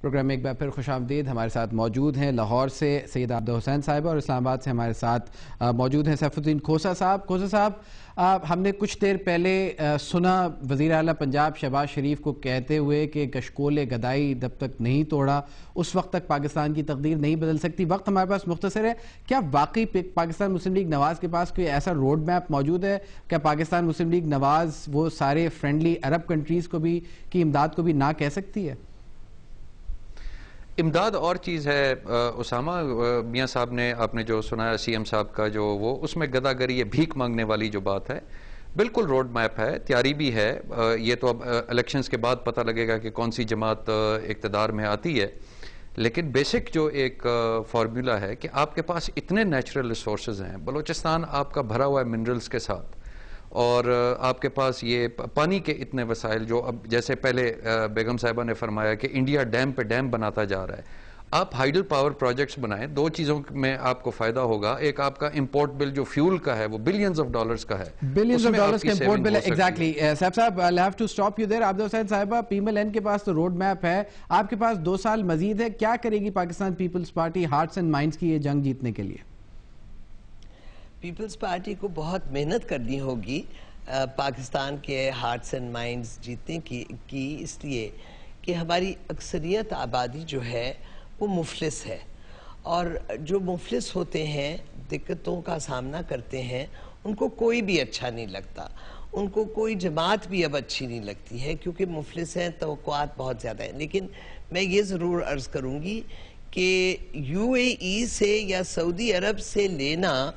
Programme میں ایک بار پھر خوش آمدید. ہمارے ساتھ موجود ہیں لاہور سے سید عابدہ حسین صاحب اور اسلام آباد سے ہمارے ساتھ موجود ہیں سیف الدین کھوسہ صاحب. کھوسہ صاحب, ہم نے کچھ دیر پہلے سنا وزیر اعلیٰ پنجاب شہباز شریف کو کہتے ہوئے کہ کشکول گدائی جب تک نہیں توڑا اس وقت تک پاکستان کی تقدیر نہیں بدل سکتی. وقت ہمارے پاس مختصر ہے, کیا واقعی پاکستان مسلم لیگ نواز کے پاس کوئی ایسا روڈ میپ موجود ہے؟ کیا پاکستان مسلم لیگ نواز وہ سارے فرینڈلی عرب کنٹریز کو بھی کی امداد کو بھی نہ کہہ سکتی ہے؟ امداد اور چیز ہے اسامہ. میاں صاحب نے آپ نے جو سنایا سی ایم صاحب کا جو وہ اس میں گداگری بھیک مانگنے والی جو بات ہے بالکل روڈ میپ ہے, تیاری بھی ہے. یہ تو اب الیکشنز کے بعد پتہ لگے گا کہ کون سی جماعت اقتدار میں آتی ہے, لیکن بیسک جو ایک فارمولا ہے کہ آپ کے پاس اتنے نیچرل ریسورسز ہیں. بلوچستان آپ کا بھرا ہوا ہے منرلز کے ساتھ, اور آپ کے پاس یہ پانی کے اتنے وسائل جو اب جیسے پہلے بیگم صاحبہ نے فرمایا کہ انڈیا ڈیم پہ ڈیم بناتا جا رہا ہے. آپ ہائیڈل پاور پروجیکٹس بنائیں, دو چیزوں میں آپ کو فائدہ ہوگا. ایک آپ کا امپورٹ بل جو فیول کا ہے وہ بلینز آف ڈالرز کا ہے, بلینز آف ڈالرز کا امپورٹ بل ہے. ایگزیکٹلی صاحب I'll have to stop you there. Abida حسین صاحبہ, PMLN کے پاس تو روڈ میپ ہے, آپ کے پاس 2 سال مزید ہے. کیا کرے گی Pakistan Peoples Party hearts and minds کی یہ جنگ جیتنے کے لیے؟ پیپلز پارٹی کو بہت محنت کرنی ہوگی پاکستان کے ہارٹس اینڈ مائنڈز جیتنے کی اس لیے کہ ہماری اکثریت آبادی جو ہے وہ مفلس ہے, اور جو مفلس ہوتے ہیں دقتوں کا سامنا کرتے ہیں ان کو کوئی بھی اچھا نہیں لگتا, ان کو کوئی جماعت بھی اب اچھی نہیں لگتی ہے کیونکہ مفلس ہیں, توقعات بہت زیادہ ہیں. لیکن میں یہ ضرور عرض کروں گی کہ UAE سے یا سعودی عرب سے لینا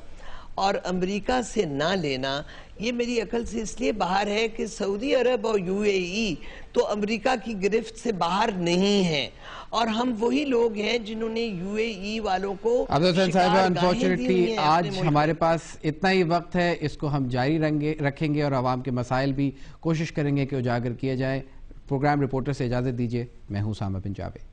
اور امریکہ سے نہ لینا یہ میری عقل سے اس لیے باہر ہے کہ سعودی عرب اور UAE تو امریکہ کی گرفت سے باہر نہیں ہیں, اور ہم وہی لوگ ہیں جنہوں نے UAE والوں کو عابدہ حسین صاحبہ, انفارچونیٹلی آج ہمارے پاس اتنا ہی وقت ہے, اس کو ہم جاری رکھیں گے اور عوام کے مسائل بھی کوشش کریں گے کہ اجاگر کیے جائیں. پروگرام رپورٹر سے اجازت دیجیے, میں ہوں سامہ بن جاوید.